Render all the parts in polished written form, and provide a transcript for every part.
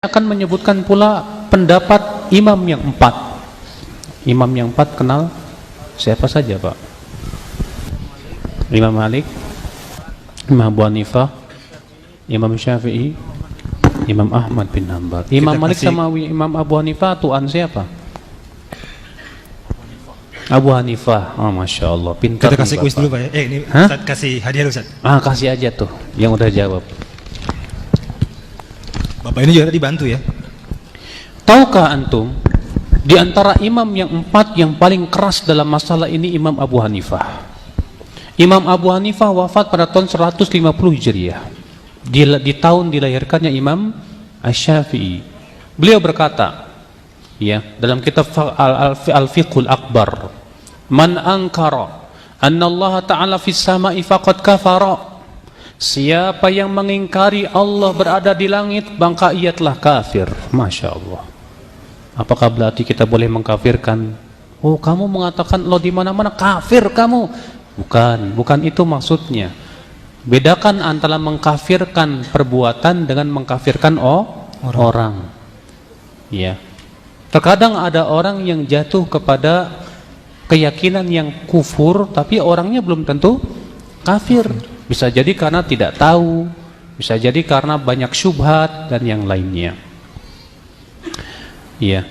akan menyebutkan pula pendapat imam yang empat. Imam yang empat kenal siapa saja, Pak? Imam Malik, Imam Abu Hanifah, Imam Syafi'i, Imam Ahmad bin Hanbal. Imam Malik sama Imam Abu Hanifah tuan siapa? Abu Hanifah. Oh, Masya Allah, pintar. Kita kasih kuis dulu, Pak ya. Ini Ustaz kasih hadiah dulu, Ustaz. Kasih aja tuh yang udah jawab. Bapak ini juga dibantu ya. Tahukah antum, di antara imam yang empat yang paling keras dalam masalah ini Imam Abu Hanifah. Imam Abu Hanifah wafat pada tahun 150 Hijriah. Di tahun dilahirkannya Imam Asy-Syafi'i. Beliau berkata, ya, dalam kitab Al-Fiqhul Akbar, "Man ankara anna Allah Ta'ala fis sama'i faqad kafara." Siapa yang mengingkari Allah berada di langit, maka ia telah kafir. Masya Allah. Apakah berarti kita boleh mengkafirkan? Oh, kamu mengatakan Allah di mana-mana, kafir kamu. Bukan itu maksudnya. Bedakan antara mengkafirkan perbuatan dengan mengkafirkan orang. Ya. Terkadang ada orang yang jatuh kepada keyakinan yang kufur, tapi orangnya belum tentu kafir. Bisa jadi karena tidak tahu, bisa jadi karena banyak syubhat dan yang lainnya. Iya.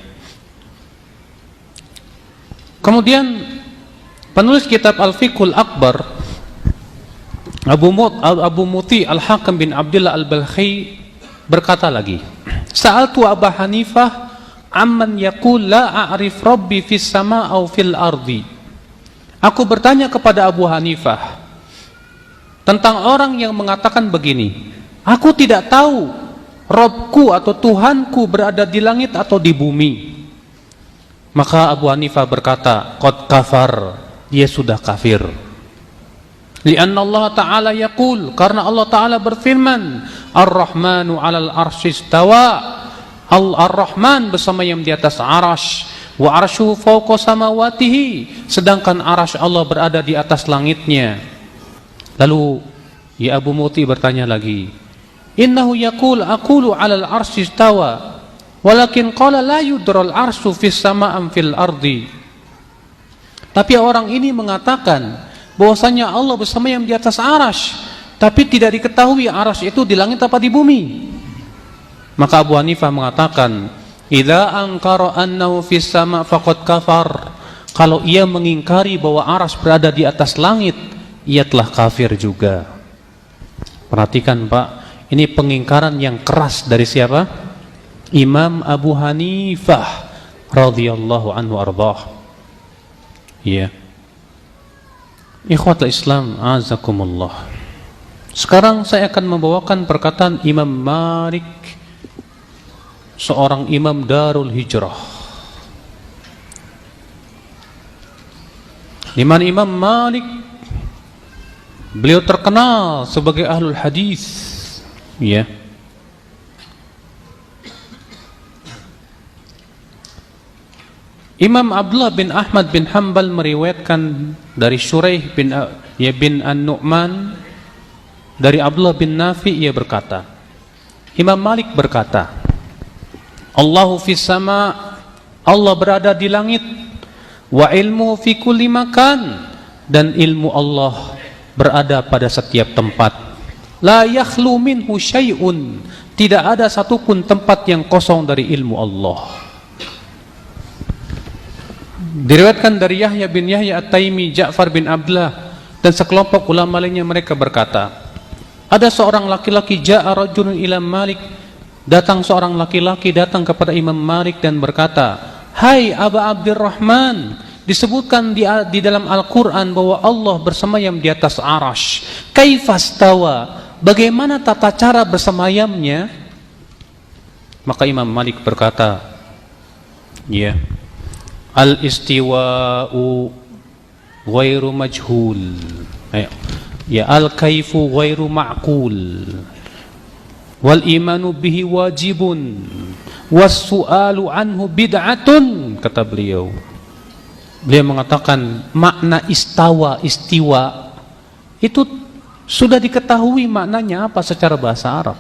Kemudian penulis kitab Al-Fiqhul Akbar Abu Muti Al-Hakam bin Abdullah Al-Balkhi berkata lagi, "Sa'altu Abu Hanifah amman yaqul la a'rif rabbi fis sama' aw fil ardi." Aku bertanya kepada Abu Hanifah tentang orang yang mengatakan begini, aku tidak tahu Robku atau Tuhanku berada di langit atau di bumi. Maka Abu Hanifah berkata, qad kafar, dia sudah kafir. Lianna Allah Ta'ala yaqul, karena Allah Ta'ala berfirman, Ar-Rahmanu 'alal arsy istawa. Ar-Rahman bersama yang di atas arash, wa arsyu fawqa samawatihi, sedangkan arash Allah berada di atas langitnya. Lalu ya Abu Muti bertanya lagi, innahu yaqul aqulu 'alal arsy istawa walakin qala la yudral arsyu fis sama'am fil ardi. Tapi orang ini mengatakan bahwasanya Allah bersama yang di atas arash, tapi tidak diketahui arash itu di langit apa di bumi. Maka Abu Hanifah mengatakan, idza ankara annahu fis sama' faqad kafar. Kalau ia mengingkari bahwa arash berada di atas langit, ia telah kafir juga. Perhatikan, Pak, ini pengingkaran yang keras dari siapa? Imam Abu Hanifah radhiyallahu anhu ardhah. Ya. Ikhwatul Islam, azakumullah. Sekarang saya akan membawakan perkataan Imam Malik, seorang imam Darul Hijrah. Di mana Imam Malik, beliau terkenal sebagai ahlul hadis, ya. Imam Abdullah bin Ahmad bin Hanbal meriwayatkan dari Shuraih bin An-Nu'man dari Abdullah bin Nafi, ia berkata, Imam Malik berkata, Allahu fis sama', Allah berada di langit, wa ilmu fi kulli makan, dan ilmu Allah berada pada setiap tempat. La yakhlu minhu syai'un, tidak ada satupun tempat yang kosong dari ilmu Allah. Diriwayatkan dari Yahya bin Yahya At-Taimi, Ja'far bin Abdullah, dan sekelompok ulama lainnya, mereka berkata, ada seorang laki-laki, ja'a rajulun ila Malik, datang seorang laki-laki datang kepada Imam Malik dan berkata, hai Aba Abdurrahman, disebutkan di dalam Al-Quran bahwa Allah bersemayam di atas arash. Kaifastawa, bagaimana tata cara bersemayamnya? Maka Imam Malik berkata, ya, al-istiwa'u ghairu majhul, ya, al-kaifu ghairu ma'qul, wal imanu bihi wajibun, was su'alu anhu bid'atun. Kata beliau mengatakan makna istiwa itu sudah diketahui maknanya apa secara bahasa Arab.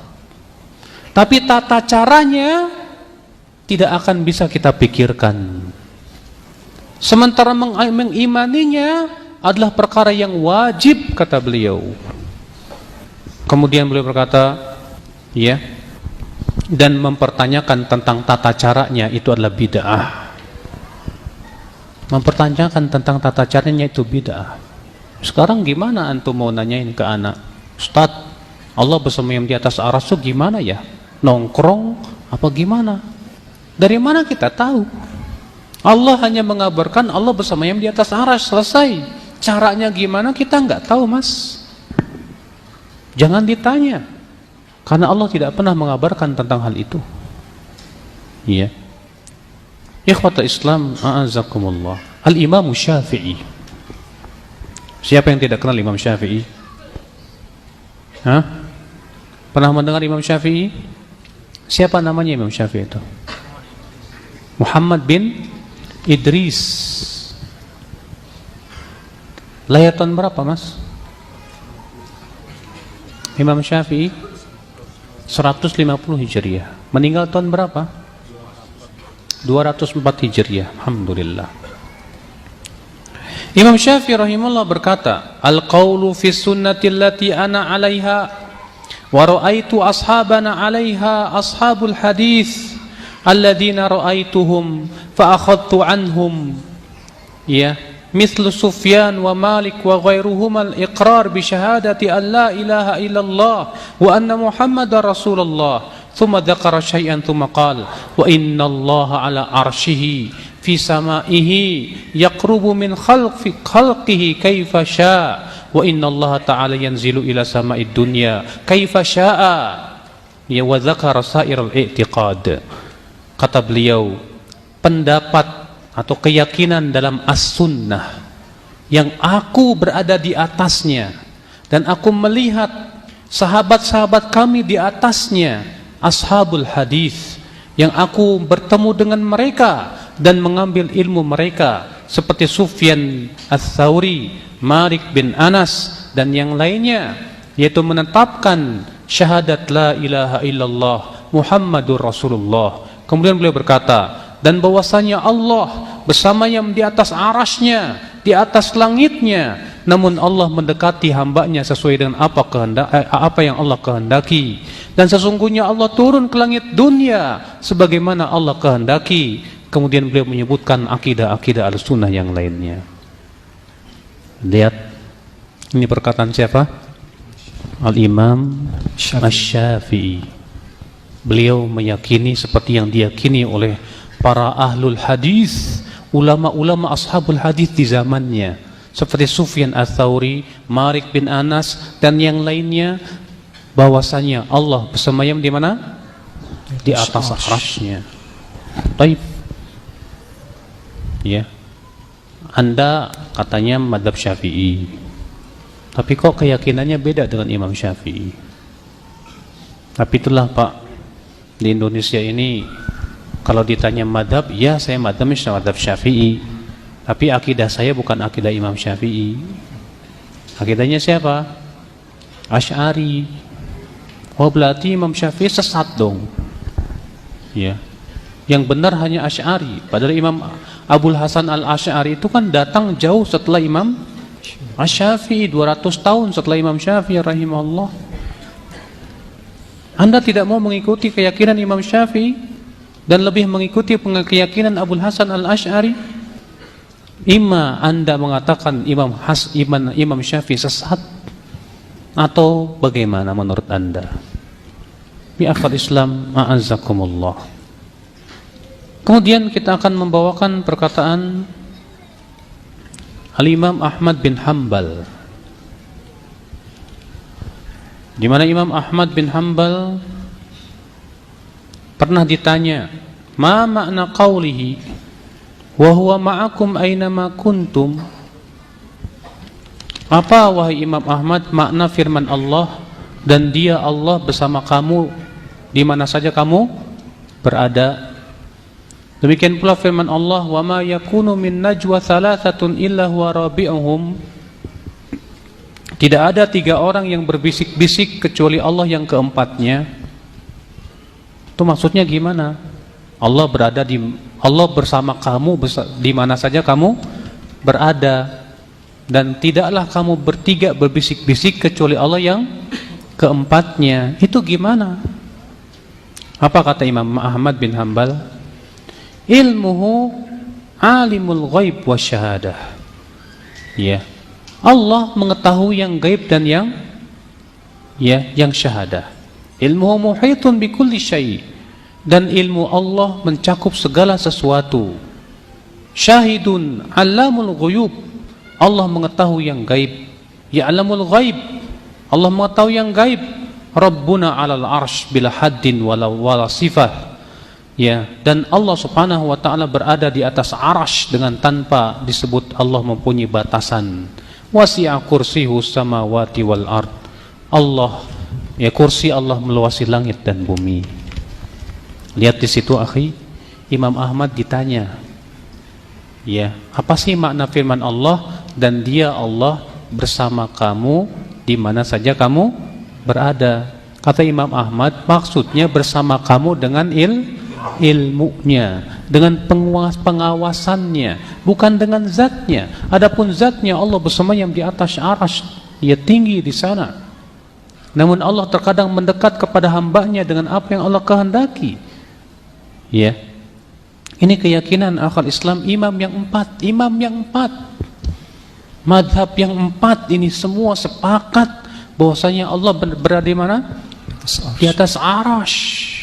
Tapi tata caranya tidak akan bisa kita pikirkan. Sementara mengimaninya adalah perkara yang wajib, kata beliau. Kemudian beliau berkata, ya, dan mempertanyakan tentang tata caranya itu adalah bid'ah. Mempertanyakan tentang tata caranya itu bid'ah. Sekarang gimana antum mau nanyain ke anak, Ustaz, Allah bersemayam di atas aras itu gimana ya? Nongkrong apa gimana? Dari mana kita tahu? Allah hanya mengabarkan Allah bersemayam di atas aras, selesai. Caranya gimana kita nggak tahu, Mas. Jangan ditanya, karena Allah tidak pernah mengabarkan tentang hal itu. Iya. Ikhwatul Islam, a'azakumullah. Al-Imam Syafi'i. Siapa yang tidak kenal Imam Syafi'i? Hah? Pernah mendengar Imam Syafi'i? Siapa namanya Imam Syafi'i itu? Muhammad bin Idris. Lahir tahun berapa, Mas? Imam Syafi'i 150 Hijriah. Meninggal tahun berapa? 204 Hijriah. Alhamdulillah. Imam Syafi'i rahimahullah berkata, al-qawlu fi sunnati allati ana 'alaiha wa ra'aitu ashabana 'alaiha ashabul hadis alladziina ra'aituhum fa akhadtu anhum, ya, mithlu Sufyan wa Malik wa ghairuhum al-iqrar bi syahadati an la ilaha illallah wa anna Muhammadar Rasulullah. Thumma dzakara syai'an thumma qala wa inna Allaha 'ala 'arsyihi fi samaihi yaqrubu min khalqihi kaifa syaa wa inna Allah ta'ala yanzilu ila sama'id dunya kaifa syaa, ya, wa dzakara sa'iral i'tiqad. Kata beliau, pendapat atau keyakinan dalam as-sunnah yang aku berada di atasnya dan aku melihat sahabat-sahabat kami di atasnya, ashabul hadis, yang aku bertemu dengan mereka dan mengambil ilmu mereka seperti Sufyan Ats-Tsauri, Malik bin Anas dan yang lainnya, yaitu menetapkan syahadat la ilaha illallah Muhammadur Rasulullah. Kemudian beliau berkata, dan bahwasanya Allah bersemayam di atas arasnya, di atas langitnya, namun Allah mendekati hambanya sesuai dengan apa yang Allah kehendaki, dan sesungguhnya Allah turun ke langit dunia sebagaimana Allah kehendaki. Kemudian beliau menyebutkan akidah-akidah al-sunnah yang lainnya. Lihat, ini perkataan siapa? Al-Imam Asy-Syafi'i. Beliau meyakini seperti yang diyakini oleh para ahlul hadis, ulama-ulama ashabul hadis di zamannya, seperti Sufyan Ats-Tsauri, Malik bin Anas dan yang lainnya, bahwasanya Allah bersemayam di mana? Di atas arasy-Nya. Baik. Ya. Anda katanya mazhab Syafi'i. Tapi kok keyakinannya beda dengan Imam Syafi'i? Tapi itulah Pak, di Indonesia ini kalau ditanya mazhab, ya saya mazhab Syafi'i. Tapi akidah saya bukan akidah Imam Syafi'i. Akidahnya siapa? Asy'ari. Oh, berarti Imam Syafi'i sesat dong. Ya. Yang benar hanya Asy'ari. Padahal Imam Abul Hasan al-Asy'ari itu kan datang jauh setelah Imam Asy-Syafi'i, 200 tahun setelah Imam Syafi'i rahimahullah. Anda tidak mau mengikuti keyakinan Imam Syafi'i dan lebih mengikuti keyakinan Abul Hasan al-Asy'ari, imma Anda mengatakan Imam Syafi'i sesat, atau bagaimana menurut Anda? Ya akhwat Islam, a'azzakumullah. Kemudian kita akan membawakan perkataan Al-Imam Ahmad bin Hanbal, di mana Imam Ahmad bin Hanbal pernah ditanya, ma makna qawlihi wa huwa ma'akum aynama kuntum. Apa wahai Imam Ahmad makna firman Allah, dan dia Allah bersama kamu di mana saja kamu berada? Demikian pula firman Allah, wa ma yakunu min najwa thalathatun illa huwa rabi'uhum. Tidak ada 3 orang yang berbisik-bisik kecuali Allah yang keempatnya. Itu maksudnya gimana? Allah bersama kamu di mana saja kamu berada, dan tidaklah kamu bertiga berbisik-bisik kecuali Allah yang keempatnya. Itu gimana? Apa kata Imam Ahmad bin Hanbal? Ilmuhu alimul ghaib wa syahadah. Ya, Allah mengetahui yang gaib dan yang syahadah. Ilmuhu muhitun bi kulli syai', dan ilmu Allah mencakup segala sesuatu. Syahidun alamul ghuyub, Allah mengetahui yang gaib. Ya'lamul ghaib, Allah mengetahui yang gaib. Rabbuna 'alal arsy bila haddin wala sifah. Ya, dan Allah Subhanahu wa taala berada di atas arsy dengan tanpa disebut Allah mempunyai batasan. Wasi'a kursiyyuhu samawati wal ard. Allah, ya, kursi Allah meluasi langit dan bumi. Lihat di situ, akhi, Imam Ahmad ditanya, ya, apa sih makna firman Allah, dan dia Allah bersama kamu di mana saja kamu berada. Kata Imam Ahmad, maksudnya bersama kamu dengan ilmunya, dengan pengawasannya, bukan dengan zatnya. Adapun zatnya, Allah bersemayam di atas arsy, dia tinggi di sana. Namun Allah terkadang mendekat kepada hambanya dengan apa yang Allah kehendaki. Ya, ini keyakinan akal Islam, imam yang empat, madhab yang empat ini semua sepakat bahwasanya Allah berada di mana? Di atas arsy.